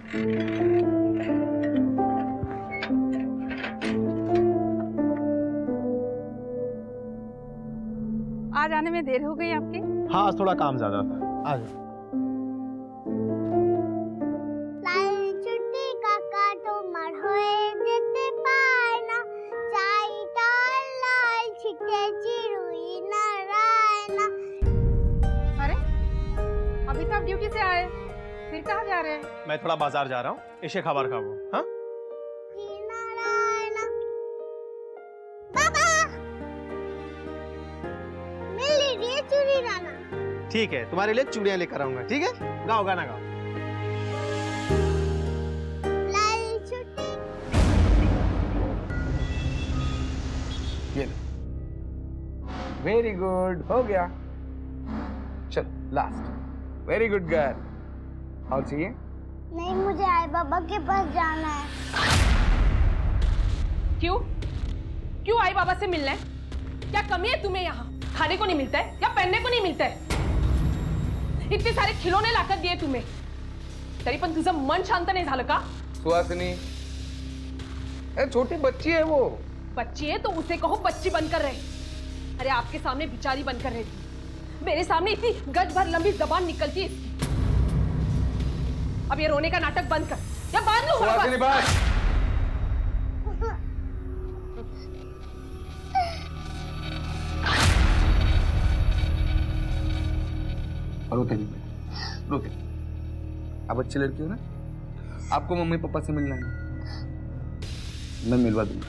आज आने में देर हो गई आपकी? हाँ, आज थोड़ा काम ज्यादा था। आज अरे अभी तो आप ड्यूटी से आए, फिर कहाँ जा रहे हैं? मैं थोड़ा बाजार जा रहा हूँ, इसे खबर खाओ। हाँ, ठीक है, तुम्हारे लिए चूड़ियां लेकर आऊंगा। ठीक है, गाओ गाना गाओ। ये वेरी गुड, हो गया। चल लास्ट। Very good girl. और चाहिए? नहीं, मुझे आई बाबा के पास जाना है। क्यों क्यों आई बाबा से मिलना है? क्या कमी है तुम्हें? यहाँ खाने को नहीं मिलता है या पहनने को नहीं मिलता है? इतने सारे खिलौने लाकर दिए तुम्हें, तरी पण तुझं मन शांत नहीं झालं का? सुहासिनी, छोटी बच्ची है वो। बच्ची है तो उसे कहो बच्ची बनकर रहे। अरे आपके सामने बिचारी बनकर रहती, मेरे सामने इतनी गज भर लंबी जबान निकलती है इसकी। अब ये रोने का नाटक बंद कर या बांध लो। सुहासिनी बस। रोते नहीं, रोते। आप अच्छी लड़की हो ना, आपको मम्मी पापा से मिलना है, मैं मिलवा दूंगा।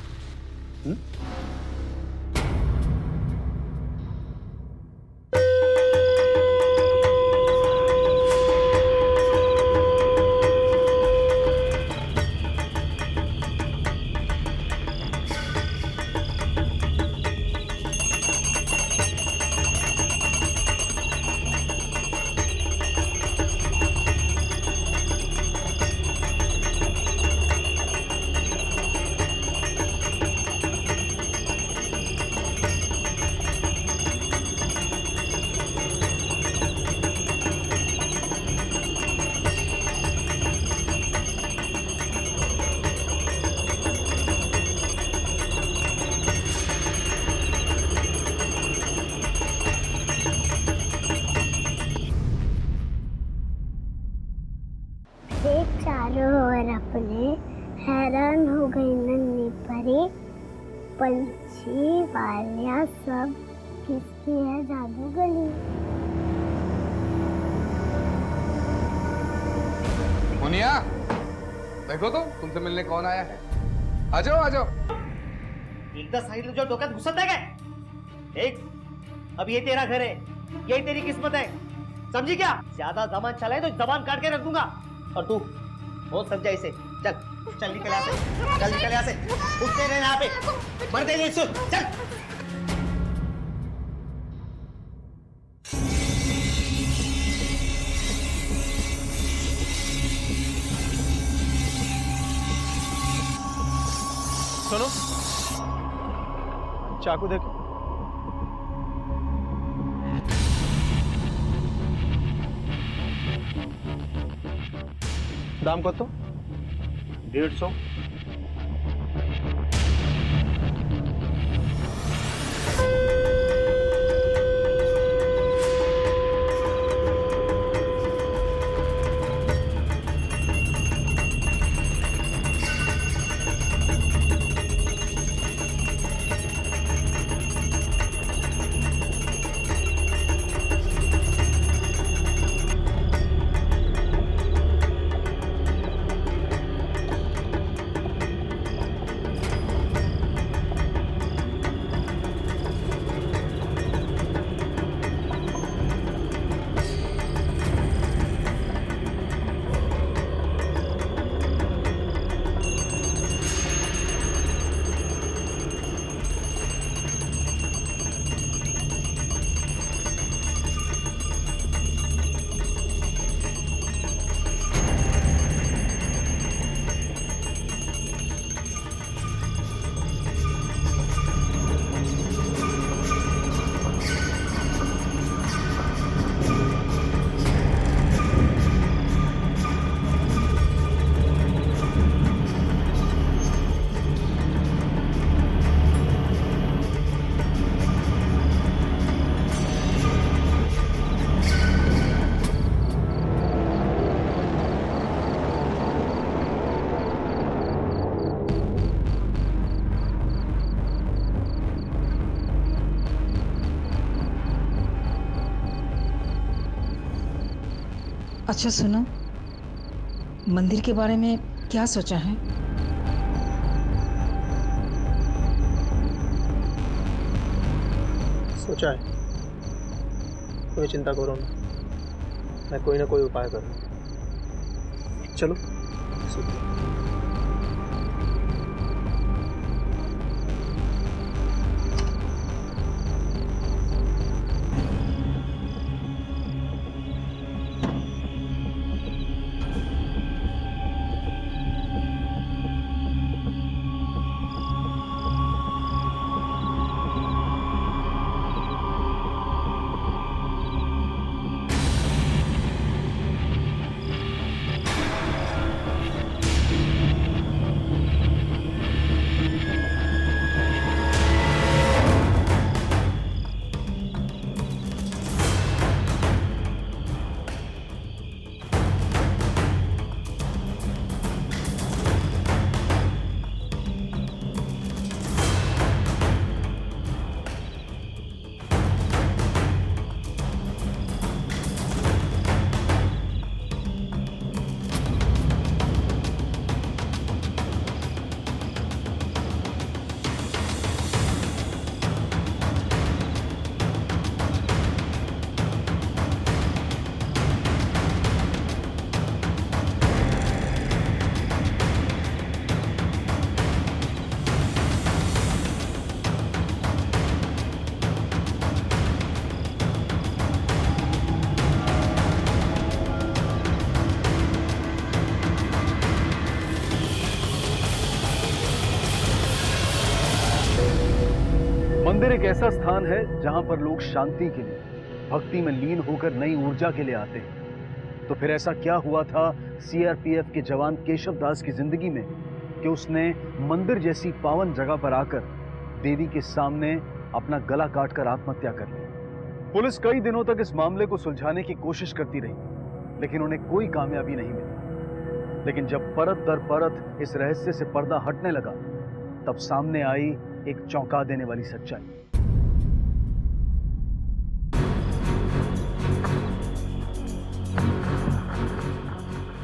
चारों ओर अपने हैरान हो गई नन्ही परी, पंछी वालिया सब किसकी है जादूगरी। मुनिया, देखो तो तुमसे मिलने कौन आया है। आ जाओ आ जाओ। एकदा सांगितलं जो डोक्यात घुसत आहे काय? एक, अब ये तेरा घर है, यही तेरी किस्मत है, समझी क्या? ज्यादा जबान चलाए तो जबान काट के रख दूंगा। और तू बहुत समझा इसे। चल चल निकल यहाँ से, चल निकल यहाँ से, उठते रहे यहाँ पे, मरते नहीं सुन, चल। सुनो, चाकू देखो। दाम कत? 150। अच्छा सुनो, मंदिर के बारे में क्या सोचा है? सोचा है, कोई चिंता करो ना, मैं कोई ना कोई उपाय करूँगा। चलो सोते। मंदिर एक ऐसा स्थान है जहां पर लोग शांति के लिए, भक्ति में लीन होकर नई ऊर्जा के लिए आते हैं। तो फिर ऐसा क्या हुआ था सीआरपीएफ के जवान केशव दास की जिंदगी में कि उसने मंदिर जैसी पावन जगह पर आकर देवी के सामने अपना गला काटकर आत्महत्या कर ली। पुलिस कई दिनों तक इस मामले को सुलझाने की कोशिश करती रही, लेकिन उन्हें कोई कामयाबी नहीं मिली। लेकिन जब परत दर परत इस रहस्य से पर्दा हटने लगा, तब सामने आई एक चौंका देने वाली सच्चाई।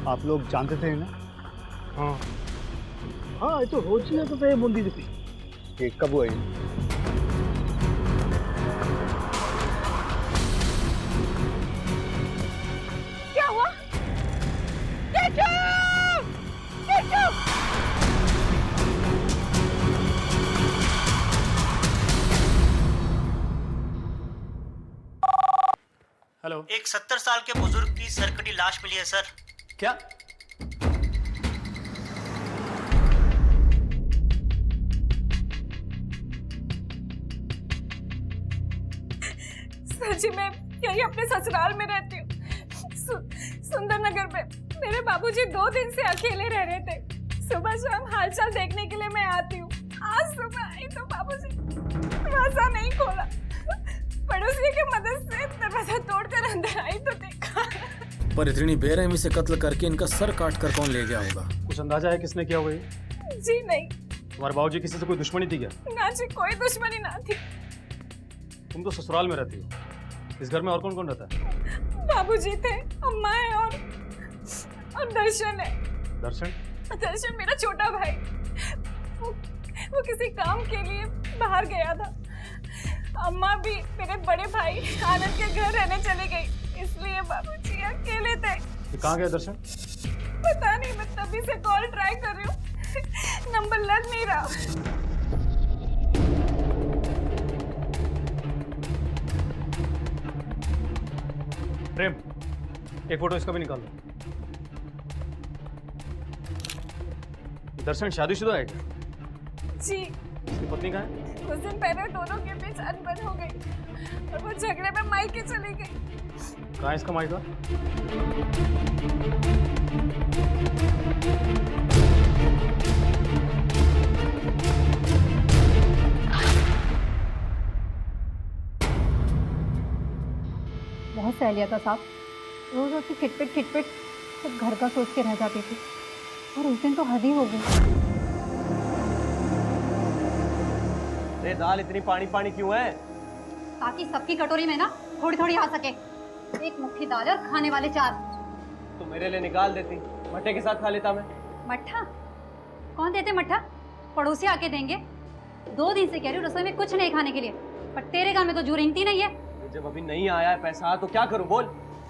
आप लोग जानते थे ना? हाँ हाँ, ये तो रोज ही तो बूंदी थी। ये कब हुआ? क्या हुआ? हेलो। एक 70 साल के बुजुर्ग की सरकटी लाश मिली है सर। क्या? सर जी, मैं यही अपने ससुराल में रहती हूँ, सुंदर नगर में। मेरे बाबूजी 2 दिन से अकेले रह रहे थे। सुबह शाम हालचाल देखने के लिए मैं आती हूँ। आज सुबह आई तो बाबूजी दरवाजा नहीं खोला। पड़ोसी की मदद से दरवाजा तोड़कर अंदर आई तो देखा। पर इतनी बेरहमी से कत्ल करके इनका सर काट कर कौन ले गया होगा? कुछ अंदाजा है किसने किया होगा ये? जी नहीं। तुम्हारे बाबूजी किसी से कोई दुश्मनी थी क्या? ना जी, कोई दुश्मनी ना थी। तुम तो ससुराल में रहती हो, इस घर में और कौन कौन रहता है? बाबूजी थे, अम्मा है और दर्शन है। दर्शन? दर्शन मेरा छोटा भाई। वो किसी काम के लिए बाहर गया था। अम्मा भी मेरे बड़े भाई आनंद के घर रहने चली गई, इसलिए बाबूजी अकेले थे। ये कहाँ गया दर्शन? पता नहीं, मैं तभी से कॉल ट्राई कर रही हूँ, नंबर लग नहीं रहा। प्रेम, एक फोटो इसका भी निकाल दो। दर्शन शादीशुदा है क्या? जी। इसकी पत्नी कहाँ है? कुछ दिन पहले दोनों के बीच अनबन हो गई और वो झगड़े में मायके चली गई। कहाँ है इसका मायका? बहुत सह लिया था साहब, रोज उसकी खिटपिट सब घर का सोच के रह जाती थी, और उस दिन तो हद ही हो गई। अरे दाल इतनी पानी पानी क्यों है? ताकि सबकी कटोरी में ना थोड़ी थोड़ी आ सके। एक मुट्ठी दाल और खाने वाले 4। तो मेरे लिए निकाल देती, मट्ठे के साथ खा लेता मैं। मट्ठा? कौन देते मट्ठा? पड़ोसी आके देंगे। 2 दिन से कह रही हूँ रसोई में कुछ नहीं खाने के लिए, पर तेरे घर में तो जू रेंगती नहीं है। जब अभी नहीं आया है पैसा तो क्या करूं बोल?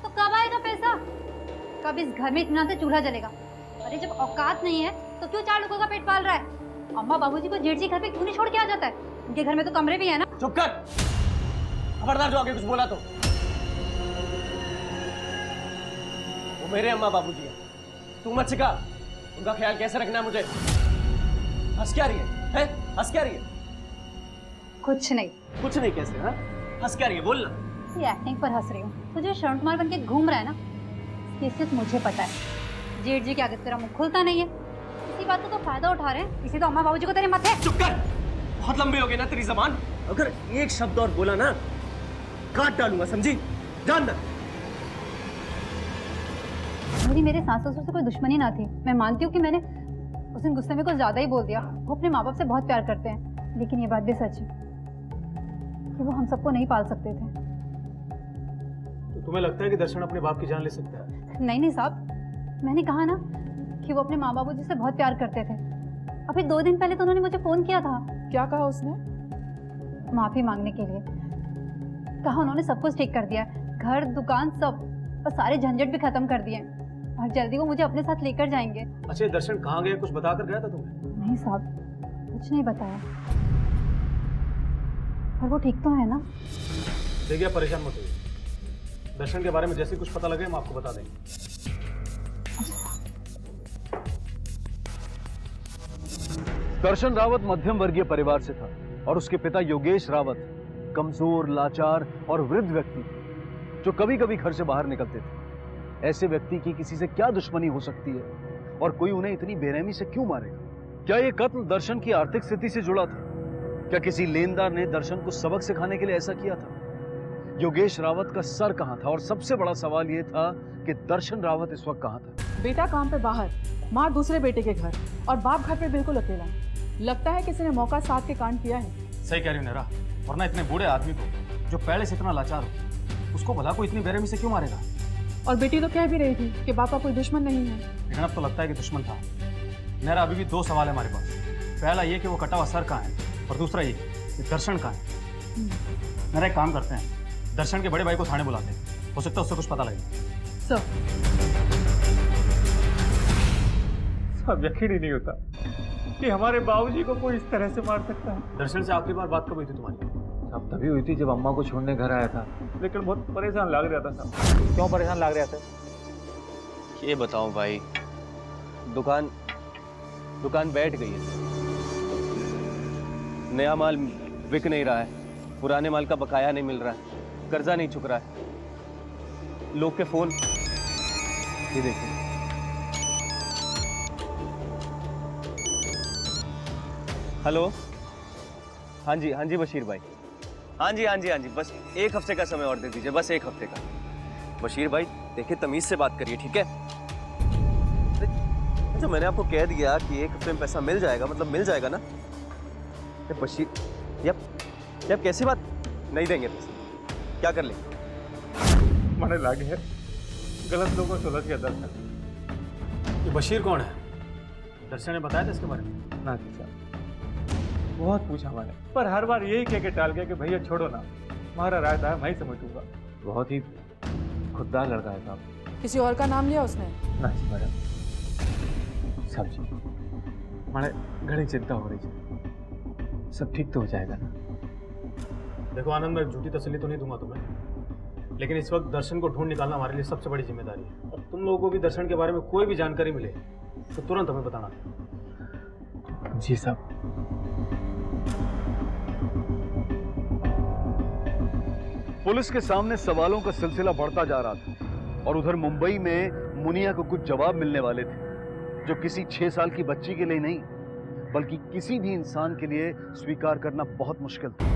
तो कब आएगा पैसा? कब इस घर में इतना से चूल्हा जलेगा? अरे जब औकात नहीं है तो क्यों 4 लोगों का पेट पाल रहा है? अम्मा बाबूजी को जेठ जी घर पे क्यों नहीं छोड़ के आ जाता है? उनके घर में तो कमरे भी है ना। चुप कर, खबरदार जो आगे कुछ बोला तो। वो मेरे अम्मा बाबूजी है, तू मत सिखा उनका ख्याल कैसे रखना है मुझे। हंस क्या रही है? हंस क्या रही है? कुछ नहीं। कुछ नहीं कैसे? हाँ, हंस क्या रही है? बोल ना। ये एक्टिंग पर हंस रही हूँ। तुझे शर्म कुमार बन के घूम रहा है ना, ये सिर्फ मुझे पता है। जेठ जी के आगे तेरा मुंह खुलता नहीं है, इसी बात का तो फायदा उठा रहे हैं। इसी तो अम्मा बाबूजी को तेरे मत है। चुप कर, बहुत लंबी हो गई ना तेरी जबान। अगर एक शब्द और बोला ना काट डालूंगा, समझी? जान ना। मेरी मेरे सास ससुर से कोई दुश्मनी ना थी। मैं मानती हूँ कि मैंने उस दिन गुस्से में कुछ ज्यादा ही बोल दिया। वो अपने माँ बाप से बहुत प्यार करते हैं, लेकिन ये बात भी सच है कि वो हम सबको नहीं पाल सकते थे। तो तुम्हें लगता है कि दर्शन अपने बाप की जान ले सकता है? नहीं साहब, मैंने कहा ना कि वो अपने माँ बाबूजी से बहुत प्यार करते थे। अभी 2 दिन पहले तो उन्होंने मुझे फोन किया था। क्या कहा उसने? माफी मांगने के लिए कहा। उन्होंने सब कुछ ठीक कर दिया, घर दुकान सब, और सारे झंझट भी खत्म कर दिए, और जल्दी वो मुझे अपने साथ लेकर जाएंगे। अच्छा, दर्शन कहाँ गया? कुछ बता कर गया था तुम्हें? नहीं साहब, कुछ नहीं बताया। पर वो ठीक तो है ना? देखिए, परेशान मत होइए। दर्शन के बारे में जैसे कुछ पता लगे हम आपको बता देंगे। दर्शन रावत मध्यम वर्गीय परिवार से था और उसके पिता योगेश रावत कमजोर, लाचार और वृद्ध व्यक्ति थे जो कभी कभी घर से बाहर निकलते थे। ऐसे व्यक्ति की किसी से क्या दुश्मनी हो सकती है और कोई उन्हें इतनी बेरहमी से क्यों मारेगा? क्या यह कत्ल दर्शन की आर्थिक स्थिति से जुड़ा था? क्या किसी लेनदार ने दर्शन को सबक सिखाने के लिए ऐसा किया था? योगेश रावत का सर कहां था? और सबसे बड़ा सवाल यह था कि दर्शन रावत इस वक्त कहां था? बेटा काम पे बाहर, माँ दूसरे बेटे के घर, और बाप घर पे बिल्कुल अकेला। लगता है किसी ने मौका साथ के कांड किया है। सही कह रही हूँ नेरा, वरना इतने बूढ़े आदमी को जो पहले से इतना लाचार हो, उसको भला को इतनी बेरहमी से क्यों मारेगा? और बेटी तो कह भी रही थी कि बाप का कोई दुश्मन नहीं है। लेकिन अब तो लगता है कि दुश्मन था। नेरा, अभी भी 2 सवाल है हमारे पास। पहला ये कि वो कटा हुआ सर कहाँ है, और दूसरा ये कि दर्शन कहाँ है। नेरा, एक काम करते हैं, दर्शन के बड़े भाई को थाने बुलाते हैं, हो सकता है उससे कुछ पता लगे। सब यकीन ही नहीं होता कि हमारे बाबूजी को कोई इस तरह से मार सकता है। दर्शन से आखिरी बार बात कब हुई थी तुम्हारी? अब तभी हुई थी जब अम्मा को छोड़ने घर आया था, लेकिन बहुत परेशान लग रहा था साहब। क्यों परेशान लग रहा था? ये बताऊं भाई, दुकान बैठ गई है। नया माल बिक नहीं रहा है, पुराने माल का बकाया नहीं मिल रहा है, कर्जा नहीं चुक रहा है, लोग के फोन ये देखिए। हेलो, हाँ जी बशीर भाई, हाँ जी, बस 1 हफ्ते का समय और दे दीजिए, बस 1 हफ्ते का। बशीर भाई देखिए, तमीज से बात करिए, ठीक है? जो मैंने आपको कह दिया कि 1 हफ्ते में पैसा मिल जाएगा, मतलब मिल जाएगा ना? बशीर, यप कैसी बात? नहीं देंगे पैसे? क्या कर लेंगे? मैंने लागे है गलत लोगों से उलझ गया दर्शन। ये बशीर कौन है? दर्शन ने बताया था इसके बारे में? ना जी साहब, बहुत पूछा मैंने, पर हर बार यही कह के टाल गया कि भैया छोड़ो ना, हमारा रायता है, मैं ही समझूंगा। बहुत ही खुददार लड़का है साहब। किसी और का नाम लिया उसने? ना जी मैडम, साहब जी मैंने घड़ी चिंता हो रही है, सब ठीक तो हो जाएगा ना? देखो आनंद, मैं झूठी तसल्ली तो नहीं दूंगा तुम्हें, लेकिन इस वक्त दर्शन को ढूंढ निकालना हमारे लिए सबसे बड़ी जिम्मेदारी है। और तुम लोगों को भी दर्शन के बारे में कोई भी जानकारी मिले तो तुरंत हमें बताना। जी साहब। पुलिस के सामने सवालों का सिलसिला बढ़ता जा रहा था और उधर मुंबई में मुनिया को कुछ जवाब मिलने वाले थे जो किसी 6 साल की बच्ची के लिए नहीं बल्कि किसी भी इंसान के लिए स्वीकार करना बहुत मुश्किल था।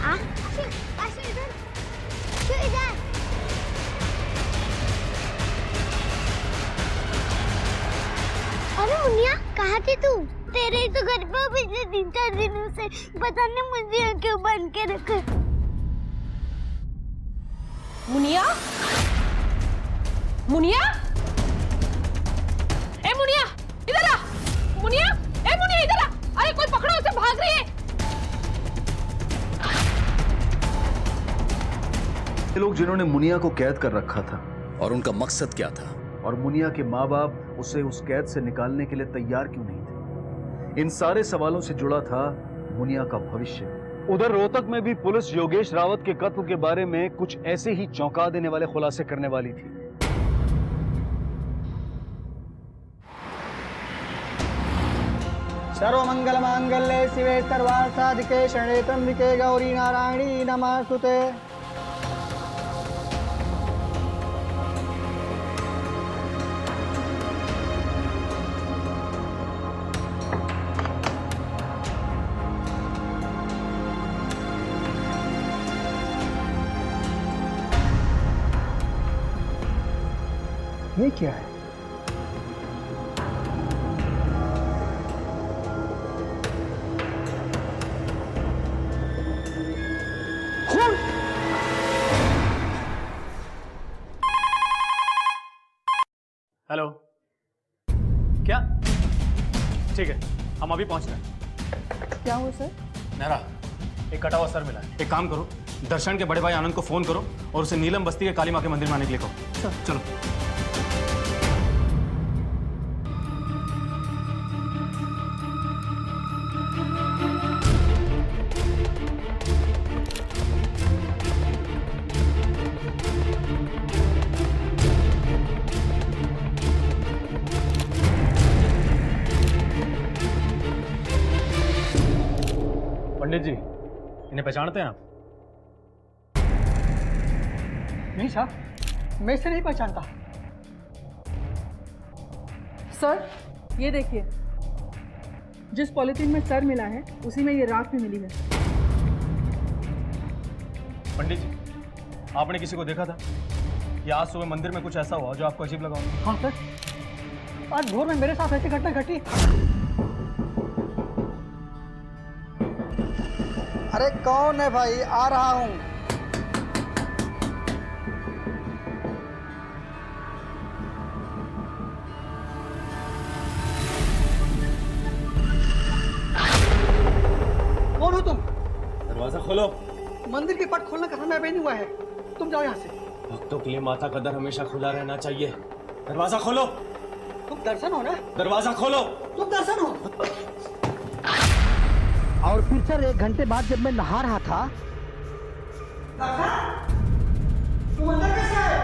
हाँ आशी इधर क्यों इधर? अरे मुनिया कहाँ थी तू? तेरे ही तो घर पे पिछले 3-4 दिनों से पता नहीं मुझे यहाँ क्यों बंद के रखा। मुनिया, मुनिया, ए मुनिया, इधर आ, मुनिया, ए मुनिया इधर आ, अरे कोई पकड़ो उसे, भाग रही है। ये लोग जिन्होंने मुनिया को कैद कर रखा था, और उनका मकसद क्या था? और मुनिया के माँ बाप उसे उस कैद से निकालने के लिए तैयार क्यों नहीं थे? इन सारे सवालों से जुड़ा था मुनिया का भविष्य। उधर रोहतक में भी पुलिस योगेश रावत के कत्ल के बारे में कुछ ऐसे ही चौंका देने वाले खुलासे करने वाली थी। सर्वमंगल मांगल्ये शिवे सर्वार्थसाधिके शरणे त्र्यंबके गौरी नारायणी नमोस्तुते। ये क्या है? हेलो, क्या? ठीक है, हम अभी पहुंच रहे हैं। क्या हुआ सर? नेहरा, एक कटा हुआ सर मिला है। एक काम करो, दर्शन के बड़े भाई आनंद को फोन करो और उसे नीलम बस्ती के काली माँ के मंदिर में आने के लिए कहो। चलो। पंडित जी, इन्हें पहचानते हैं आप? नहीं साहब, मैं इसे नहीं पहचानता। सर ये देखिए, जिस पॉलिथीन में सर मिला है उसी में ये राख भी मिली है। पंडित जी, आपने किसी को देखा था या आज सुबह मंदिर में कुछ ऐसा हुआ जो आपको अजीब लगा हो? हाँ सर, आज भोर में मेरे साथ ऐसी घटना घटी। अरे कौन है भाई? आ रहा हूँ। कौन हो तुम? दरवाजा खोलो। मंदिर के पट खोलने का समय अभी नहीं हुआ है, तुम जाओ यहाँ से। भक्तों के लिए माता का दर हमेशा खुला रहना चाहिए। दरवाजा खोलो। तुम दर्शन हो ना? दरवाजा खोलो। तुम दर्शन हो। और फिर सर 1 घंटे बाद जब मैं नहा रहा था, तुम अंदर कैसे आए?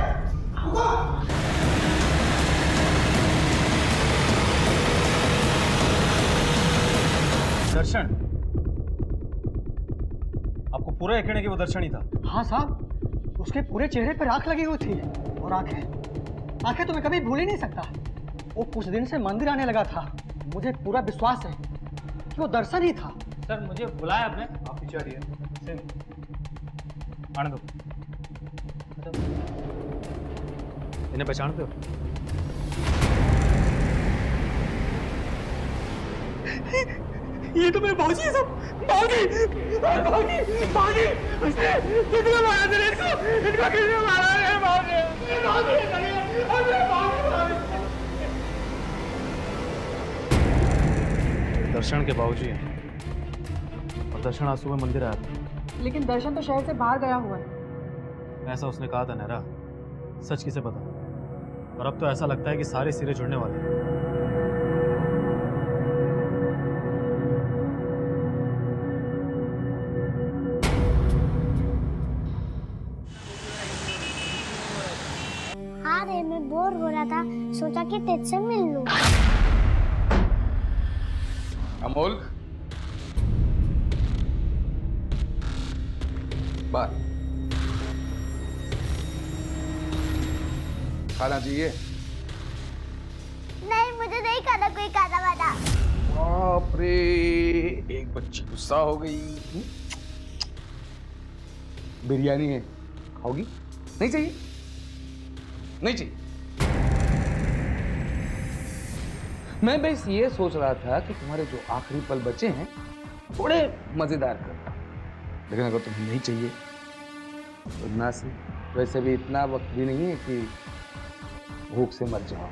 दर्शन, आपको पूरा यकीन है कि वो दर्शन ही था? हाँ साहब, उसके पूरे चेहरे पर आंख लगी हुई थी। और आंखें तो मैं कभी भूल ही नहीं सकता। वो कुछ दिन से मंदिर आने लगा था। मुझे पूरा विश्वास है कि वो दर्शन ही था। सर, मुझे बुलाया आपने? आप पीछे हटिए। आने दो। इन्हें पहचानते हो? ये तो मेरे भाजी है सब। भाजी किसने मारा तेरे इसको? इनको किसने मारा है? भाजी दर्शन के बाबूजी हैं और दर्शन आज सुबह मंदिर आया था। लेकिन दर्शन तो शहर से बाहर गया हुआ है। ऐसा उसने कहा था नेहरा, सच किसे पता। और अब तो ऐसा लगता है कि सारे सिरे जुड़ने वाले हैं। हाँ रे, मैं बोर हो रहा था, सोचा कि तेरे मिल लूं। अमोल, बात खाना चाहिए? नहीं, मुझे नहीं खाना कोई खाना वाना। बाप रे, एक बच्ची गुस्सा हो गई। बिरयानी है, खाओगी? नहीं चाहिए? नहीं चाहिए। मैं बस ये सोच रहा था कि तुम्हारे जो आखिरी पल बचे हैं थोड़े मजेदार कर, लेकिन अगर तुम्हें नहीं चाहिए तो ना से। वैसे भी इतना वक्त भी नहीं है कि भूख से मर जाओ।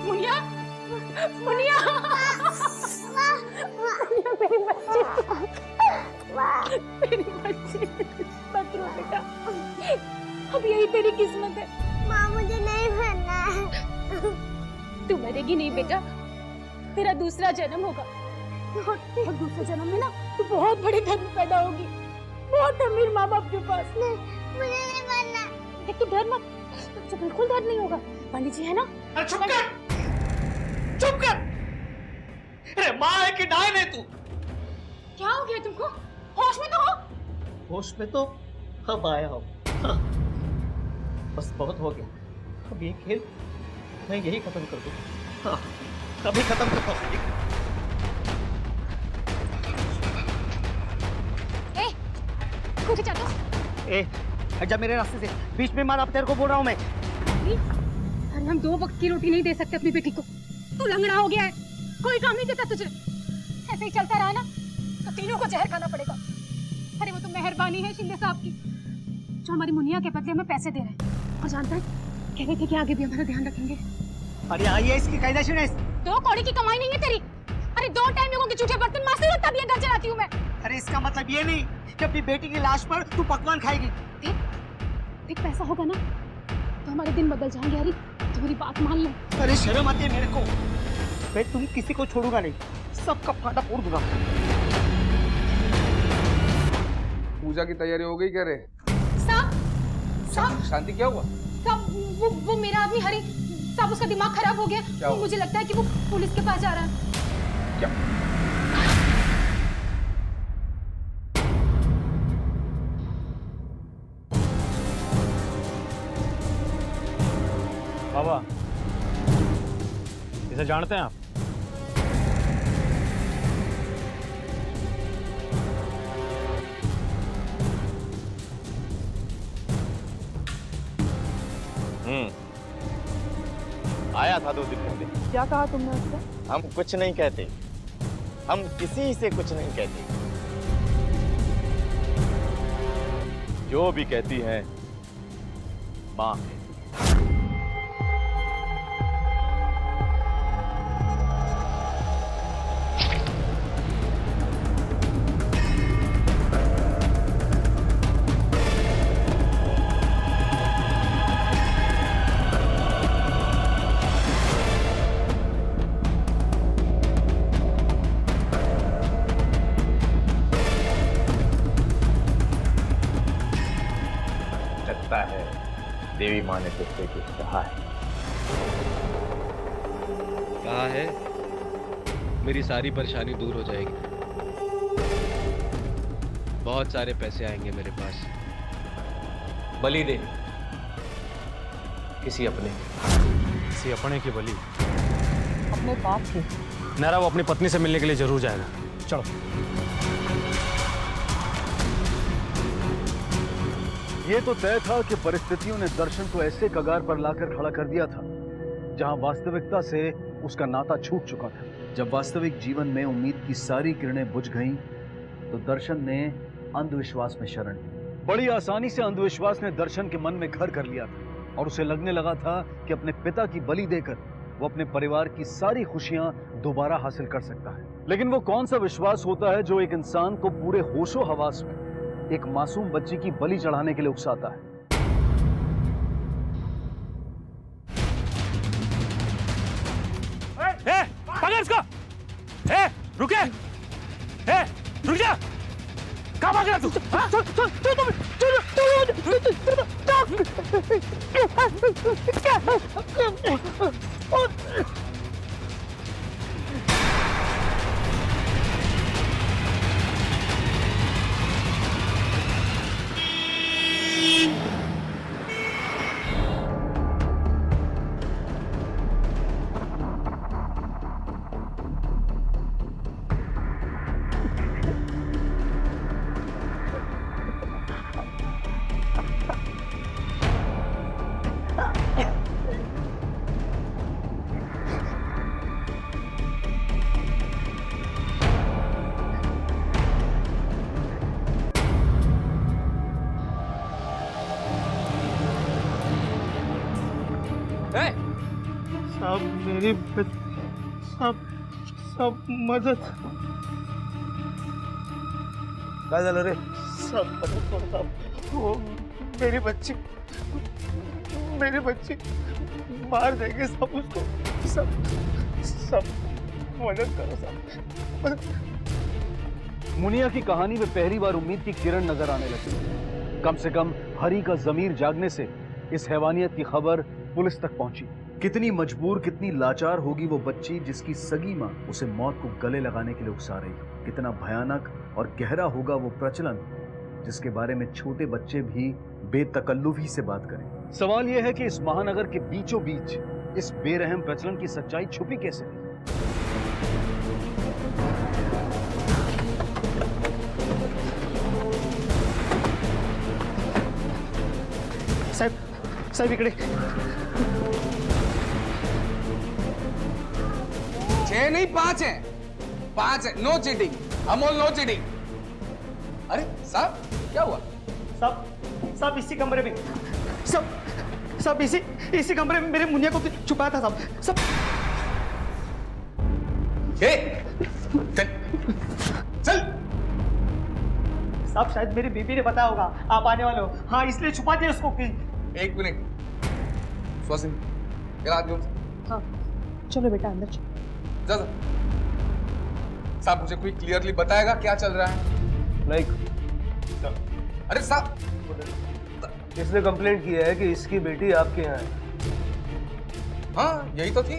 मुनिया, मुनिया, मेरी बच्ची, मेरी बच्ची, मत रो बेटा, अब यही तेरी किस्मत है। माँ मुझे नहीं मरना है। तू मरेगी नहीं बेटा, तेरा दूसरा जन्म होगा और दूसरे जन्म में ना तू बहुत बड़े घर में पैदा होगी, बहुत अमीर माँ बाप के पास। नहीं, मुझे नहीं मरना। देख तू डर मत, तुझे बिल्कुल डर नहीं होगा, पंडित जी है ना। अरे चुप कर, चुप कर। अरे माँ है कि डायन है तू? क्या हो गया तुमको? होश में तो हो। होश में तो अब आया हो। हाँ। बस बहुत हो गया, अब ये खेल मैं यही खत्म कर दूं। हाँ, कभी खत्म करता हूँ। कुछ चाहते ए, हट जा मेरे रास्ते से, बीच में मार। अब तेरे को बोल रहा हूँ मैं। अरे हम 2 वक्त की रोटी नहीं दे सकते अपनी बेटी को। तू लंगड़ा हो गया है, कोई काम नहीं देता तुझे। ऐसे ही चलता रहा ना तो तीनों को जहर खाना पड़ेगा। अरे वो तो मेहरबानी है शिंदे साहब की, जो हमारी मुनिया के बदले में पैसे दे रहे हैं। और जानता है, कह रहे थे कि आगे भी हमारा ध्यान रखेंगे। अरे आइए, इसकी कायदा सुने। 2 कौड़ी की कमाई नहीं है तेरी। अरे 2 टाइम लोगों के जूठे बर्तन मारती हूँ तब ये घर चलाती हूँ मैं। अरे इसका मतलब ये नहीं कि अपनी बेटी की लाश पर तू पकवान खाएगी। देख पैसा होगा ना तो हमारे दिन बदल जाएंगे। अरे तू मेरी बात मान ले। अरे शर्म आती है मेरे को। मैं तुम किसी को छोड़ूंगा नहीं, सबका फाटा फोड़ दूंगा। पूजा की तैयारी हो गई क्या रे? साहब, शांति क्या हुआ? साहब वो मेरा आदमी हरी साहब, उसका दिमाग खराब हो गया। क्या हुआ? मुझे लगता है कि वो पुलिस के पास जा रहा है। क्या? बाबा, इसे जानते हैं आप? आया था 2 दिन पहले। क्या कहा तुमने उससे? हम कुछ नहीं कहते, हम किसी से कुछ नहीं कहते। जो भी कहती है माँ है। देवी माँ ने तुझसे कुछ कहा है? कहा है मेरी सारी परेशानी दूर हो जाएगी, बहुत सारे पैसे आएंगे मेरे पास। बलि दे किसी अपने की बलि? अपने बाप की। नैरा वो अपनी पत्नी से मिलने के लिए जरूर जाएगा। चलो। ये तो तय था कि परिस्थितियों ने दर्शन को ऐसे कगार पर लाकर खड़ा कर दिया था जहां वास्तविकता से उसका नाता छूट चुका था। जब वास्तविक जीवन में उम्मीद की सारी किरणें बुझ गईं, तो दर्शन ने अंधविश्वास में शरण ली। बड़ी आसानी से अंधविश्वास ने दर्शन के मन में घर कर लिया था और उसे लगने लगा था कि अपने पिता की बलि देकर वो अपने परिवार की सारी खुशियां दोबारा हासिल कर सकता है। लेकिन वो कौन सा विश्वास होता है जो एक इंसान को पूरे होशो हवास में एक मासूम बच्ची की बलि चढ़ाने के लिए उकसाता है? पकड़ इसको! रुके! रुक जा! कहाँ भाग रहा तू? मेरी सब सब मदद काय झालं रे? सब मदद करो साहब, वो मेरी बच्ची मार देंगे सब उसको, सब मदद करो साहब, मदद। मुनिया की कहानी में पहली बार उम्मीद की किरण नजर आने लगी। कम से कम हरी का जमीर जागने से इस हैवानियत की खबर पुलिस तक पहुंची। कितनी मजबूर, कितनी लाचार होगी वो बच्ची जिसकी सगी मां उसे मौत को गले लगाने के लिए उकसा रही। कितना भयानक और गहरा होगा वो प्रचलन जिसके बारे में छोटे बच्चे भी बेतकल्लुफी से बात करें। सवाल यह है कि इस महानगर के बीचों बीच इस बेरहम प्रचलन की सच्चाई छुपी कैसे रही? साहब इकडे। 6 नहीं 5 है, 5 है। No cheating Amol, no cheating. अरे साहब क्या हुआ? साहब इसी कमरे में, सब इसी कमरे में मेरे मुनिया को छुपाया था साहब। चल। साहब शायद मेरी बीबी ने बताया होगा आप आने वाले हो, हाँ इसलिए छुपा दिया उसको। 1 मिनट स्वासिन, हाँ चलो बेटा अंदर चलो। जा। साहब मुझे कोई क्लियरली बताएगा क्या चल रहा है? लाइक अरे साहब इसने कंप्लेंट किया है कि इसकी बेटी आपके यहाँ है। हाँ यही तो थी।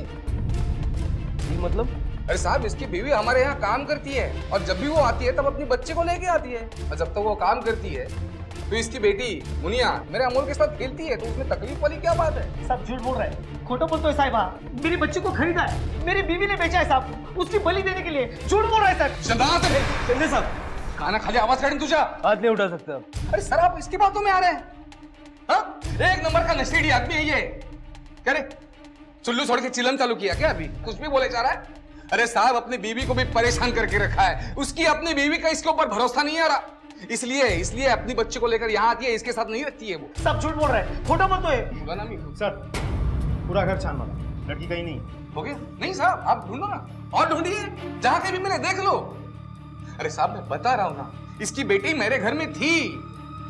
मतलब? अरे साहब इसकी बीवी हमारे यहाँ काम करती है और जब भी वो आती है तब अपनी बच्चे को लेके आती है, और जब तक वो काम करती है तो इसकी बेटी मुनिया मेरे अमोल के साथ खेलती है, तो उसमें तकलीफ वाली क्या बात है? सब झूठ बोल रहे हैं, खोटो बोलते हो साहिबा। मेरी बच्ची को खरीदा है, मेरी बीवी ने बेचा है साहब, उसकी बलि देने के लिए। झूठ बोल रहे हैं सर। शहनाज चंदे साहब खाना खाली आवाज काटें तुझा। हाथ नहीं उठा सकते आप। अरे सर आप इसकी बातों में आ रहे हैं? हाँ? 1 नंबर का नशेड़ी आदमी है ये। क्या रे चुल्लू छोड़ के चिलम चालू किया क्या? अभी कुछ भी बोले जा रहा है। अरे साहब अपनी बीवी को भी परेशान करके रखा है, उसकी अपनी बीवी का इसके ऊपर भरोसा नहीं आ रहा, इसलिए अपनी बच्चे को लेकर यहाँ आती है, इसके साथ नहीं रहती है वो। सब झूठ बोल रहे हैं, खोटा बोलते हैं। सर पूरा घर छान मारा, लड़की कहीं नहीं। हो गया? नहीं साहब आप ढूंढो ना, और ढूंढिए, जहां कहीं भी मिले देख लो। अरे साहब मैं बता रहा हूं ना, इसकी बेटी मेरे घर में थी,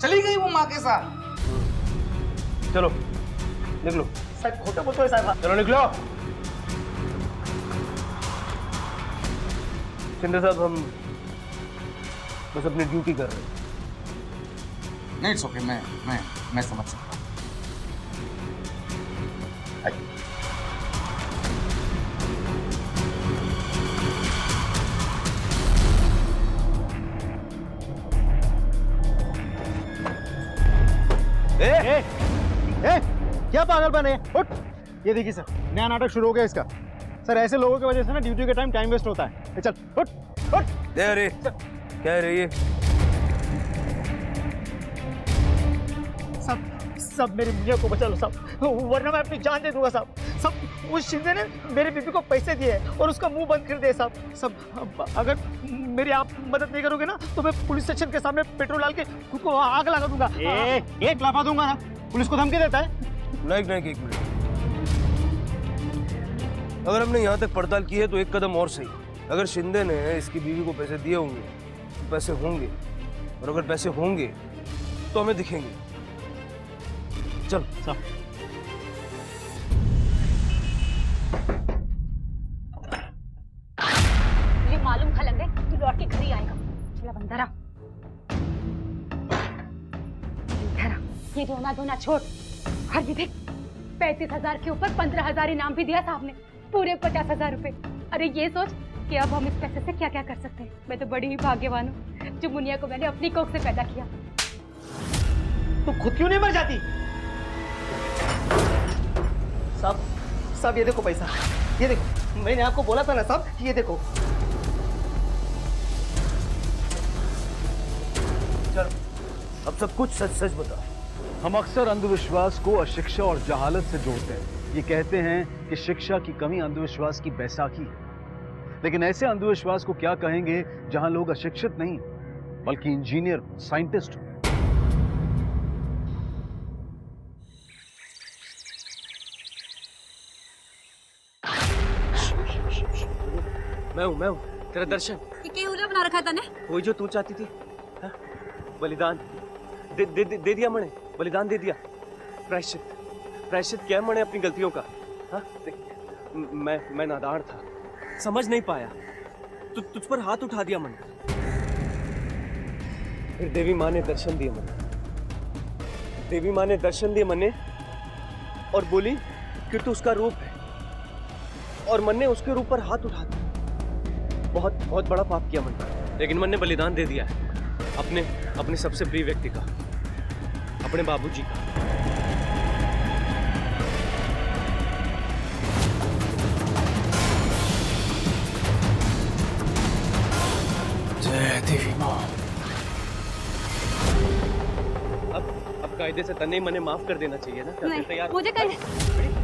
चली गई वो माँ के साथ। चलो निकलो। सर खोटा बोलते हो साहब। चलो निकलो। शिंदे साहब हम बस अपनी ड्यूटी कर रहे हैं। नहीं इट्स ओके, मैं समझ सकता हूँ। क्या पागलपन है? उठ। ये देखिए सर, नया नाटक शुरू हो गया इसका। सर ऐसे लोगों की वजह से ना ड्यूटी के टाइम वेस्ट होता है। चल उठ उठ। अरे क्या है रे ये? सब मेरी मुनिया को बचा लो साहब, वरना मैं अपनी जान दे दूंगा साहब। सब उस शिंदे ने मेरी बीबी को पैसे दिए और उसका मुंह बंद कर दिया साहब। सब अगर मेरी आप मदद नहीं करोगे ना तो मैं पुलिस स्टेशन के सामने पेट्रोल डाल के खुद को आग लगा दूंगा। एक लाफा दूंगा ना। पुलिस को धमकी देता है? नहीं 1 मिनट, अगर हमने यहाँ तक पड़ताल की है तो एक कदम और सही। अगर शिंदे ने इसकी बीवी को पैसे दिए होंगे तो पैसे होंगे, और अगर पैसे होंगे तो हमें दिखेंगे। चल साहब। मुझे मालूम था लग रहा तू लौट के घर ही आएगा। चला बंदरा, ये रोना छोड़। हर विवेक 35,000 के ऊपर 15,000 इनाम भी दिया साहब ने, पूरे 50,000 रुपए। अरे ये सोच कि अब हम इस पैसे से क्या क्या कर सकते हैं। मैं तो बड़ी ही भाग्यवान हूँ जो मुनिया को मैंने अपनी कोख से पैदा किया। तो खुद क्यों नहीं मर जाती? साहब ये देखो पैसा, ये देखो, मैंने आपको बोला था ना साहब, ये देखो। चल अब सब कुछ सच सच बता। हम अक्सर अंधविश्वास को अशिक्षा और जहालत से जोड़ते हैं। ये कहते हैं कि शिक्षा की कमी अंधविश्वास की बैसाखी है, लेकिन ऐसे अंधविश्वास को क्या कहेंगे जहां लोग अशिक्षित नहीं बल्कि इंजीनियर, साइंटिस्ट हो। मैं हूँ तेरा दर्शन। ये उल्लू बना रखा था ने? वही जो तू चाहती थी। हाँ? बलिदान दे दिया मैंने, बलिदान दे दिया। प्रायश्चित किया मैंने अपनी गलतियों का। हाँ? मैं नादान था, समझ नहीं पाया, तुझ पर हाथ उठा दिया मैंने। फिर देवी माँ ने दर्शन दिए मैंने, और बोली कि तू उसका रूप है, और मन ने उसके रूप पर हाथ उठा दिया। बहुत बड़ा पाप किया मैंने, लेकिन मन ने बलिदान दे दिया है अपने सबसे प्रिय व्यक्ति का, अपने बाबूजी का। जय देवी माँ। अब कायदे से तन्ने मने माफ कर देना चाहिए ना। नहीं, तैयार मुझे कहीं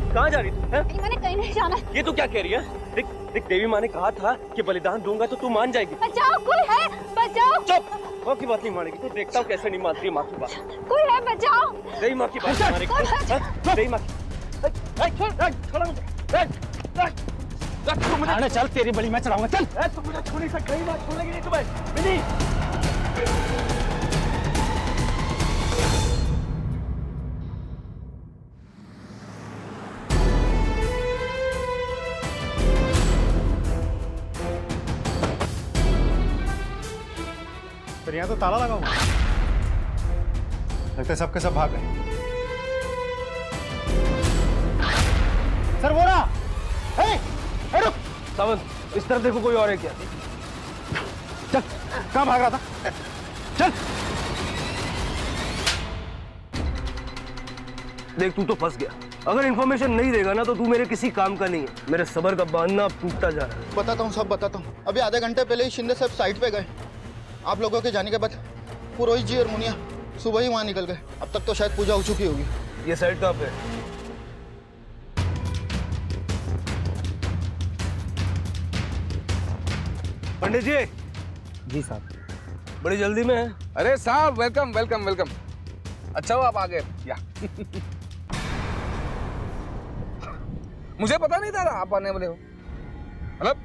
कहाँ जा रही तू? मैंने कहीं नहीं जाना। ये तू क्या कह रही है? देख देवी माँ ने कहा था कि बलिदान दूंगा तो तू मान जाएगी। बचाओ, कोई है, बचाओ। चुप, माँ की बात नहीं मानेगी तू। देखता हूँ कैसे नहीं मानती है माँ की बात। कोई है, बचाओ। देवी माँ की बात नहीं मानेगी। देवी माँ की चल, तेरी बलि मैं चढ़ाऊंगा। चल तू मुझे छू नहीं सकती, बात छोड़ेगी नहीं तुम्हें। मिनी फिर यहाँ तो ताला लगा हुआ, लगता है सबके सब भाग गए। सर वो रहा। रुक सावंत, इस तरफ देखो, कोई और है क्या? चल, कहाँ भाग रहा था? चल। देख तू तो फंस गया। अगर इन्फॉर्मेशन नहीं देगा ना तो तू मेरे किसी काम का नहीं है। मेरे सबर का बांधना अब टूटता जा रहा है। बताता हूँ, सब बताता हूँ। अभी आधे घंटे पहले ही शिंदे साहब साइट पे गए। आप लोगों के जाने के बाद पुरोहित जी और मुनिया सुबह ही वहाँ निकल गए। अब तक तो शायद पूजा हो चुकी होगी। ये साइट कहाँ पे है? पंडित जी। जी साहब। बड़ी जल्दी में है। अरे साहब, वेलकम वेलकम वेलकम। अच्छा हो आप आ गए। या मुझे पता नहीं था आप आने वाले हो। मतलब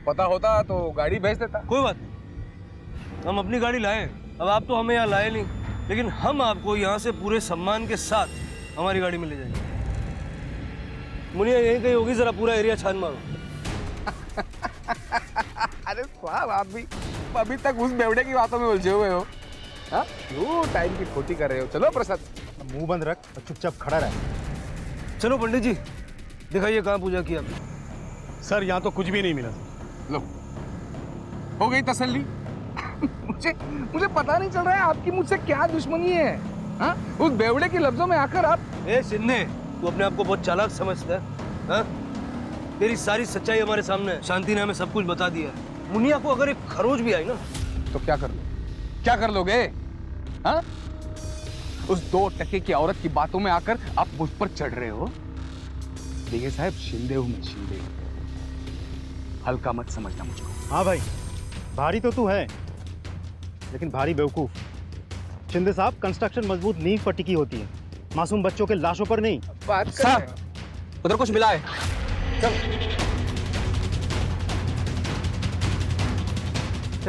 पता होता तो गाड़ी भेज देता। कोई बात नहीं, हम अपनी गाड़ी लाए। अब आप तो हमें यहाँ लाए नहीं, लेकिन हम आपको यहाँ से पूरे सम्मान के साथ हमारी गाड़ी में ले जाएंगे। मुनिया यहीं कहीं होगी, जरा पूरा एरिया छान मारो। अरे साहब, आप भी अभी तक उस बेवड़े की बातों में उलझे हुए हो। हाँ, क्यों टाइम की खोटी कर रहे हो? चलो प्रसाद, मुंह बंद रख और चुपचाप खड़ा रह। चलो पंडित जी, दिखाइए कहाँ पूजा की आपने। सर यहाँ तो कुछ भी नहीं मिला। लो, हो गई तसल्ली। मुझे पता नहीं चल रहा है आपकी मुझसे क्या दुश्मनी है। हाँ, उस बेवड़े के लफ्जों में आकर आप। ए सिन्ने, तू अपने आप को बहुत चालाक समझता है। हाँ? तेरी सारी सच्चाई हमारे सामने है। शांति ने हमें सब कुछ बता दिया है। मुनिया को अगर एक खरोच भी आई ना तो क्या कर लो? क्या कर लोगे? हाँ? उस 2 टके की औरत की बातों में आकर आप मुझ पर चढ़ रहे हो। देखिए साहब, शिंदे हूं मैं, शिंदे। हल्का मत समझना मुझको। हाँ भाई, भारी तो तू है, लेकिन भारी बेवकूफ। शिंदे साहब, कंस्ट्रक्शन मजबूत नींव पर टिकी होती है, मासूम बच्चों के लाशों पर नहीं। बात साहब, उधर कुछ मिला है। चल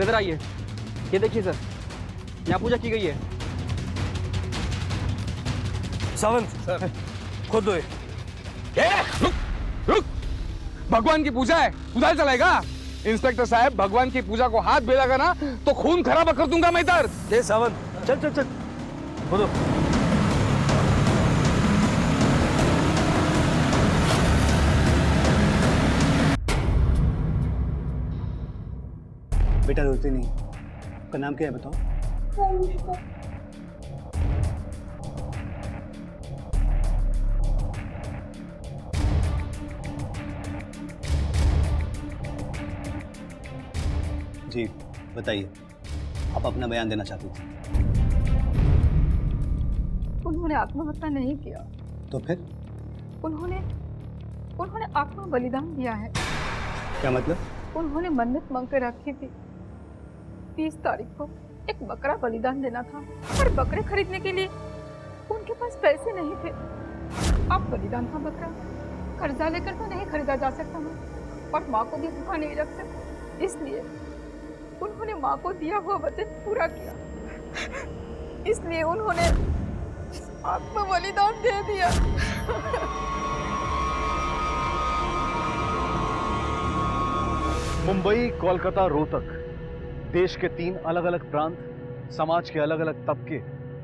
इधर आइए, ये देखिए सर, यहाँ पूजा की गई है। सावंत सर, खुद दो। रुक रुक, भगवान की पूजा है, उधर चलेगा? इंस्पेक्टर साहब, भगवान की पूजा को हाथ भेजागा ना तो खून खराब कर दूंगा मैं इधर। ये सावंत, चल चल चल, खुदो। बेटा रोती नहीं, आपका नाम क्या है बताओ? जी बताइए, आप अपना बयान देना चाहती थी। उन्होंने आत्महत्या नहीं किया। तो फिर? उन्होंने आत्मा बलिदान दिया है। क्या मतलब? उन्होंने मन्नत मांग कर रखी थी, 30 तारीख को एक बकरा बलिदान देना था, पर बकरे खरीदने के लिए उनके पास पैसे नहीं थे। अब बलिदान था बकरा, कर्जा लेकर तो नहीं खरीदा जा सकता ना, और माँ को भी भूखा नहीं रख सकता। इसलिए उन्होंने माँ को दिया हुआ वचन पूरा किया, इसलिए उन्होंने आत्म बलिदान दे दिया। मुंबई, कोलकाता, रोहतक, देश के 3 अलग अलग प्रांत, समाज के अलग अलग तबके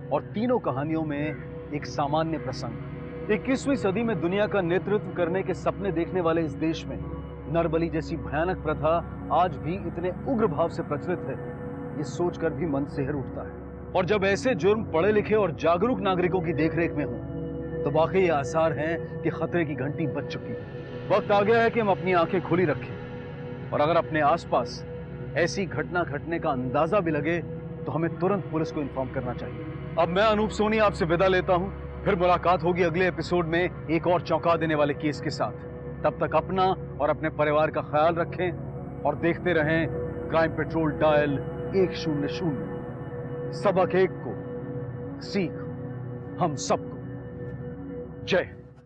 और तीनों कहानियों में एक सामान्य प्रसंग। 21वीं सदी में दुनिया का नेतृत्व करने के सपने देखने वाले इस देश में नरबली जैसी भयानक प्रथा आज भी इतने उग्र भाव से प्रचलित है, ये सोचकर भी मन सिहर उठता है। और जब ऐसे जुर्म पढ़े लिखे और जागरूक नागरिकों की देखरेख में हों, तो वाकई ये आसार हैं कि खतरे की घंटी बज चुकी है। वक्त आ गया है कि हम अपनी आंखें खुली रखें, और अगर अपने आसपास ऐसी घटना घटने का अंदाजा भी लगे तो हमें तुरंत पुलिस को इन्फॉर्म करना चाहिए। अब मैं अनूप सोनी आपसे विदा लेता हूं, फिर मुलाकात होगी अगले एपिसोड में एक और चौंका देने वाले केस के साथ। तब तक अपना और अपने परिवार का ख्याल रखें और देखते रहें क्राइम पेट्रोल डायल 100। सबक एक को, सीख हम सबको। जय हिंद।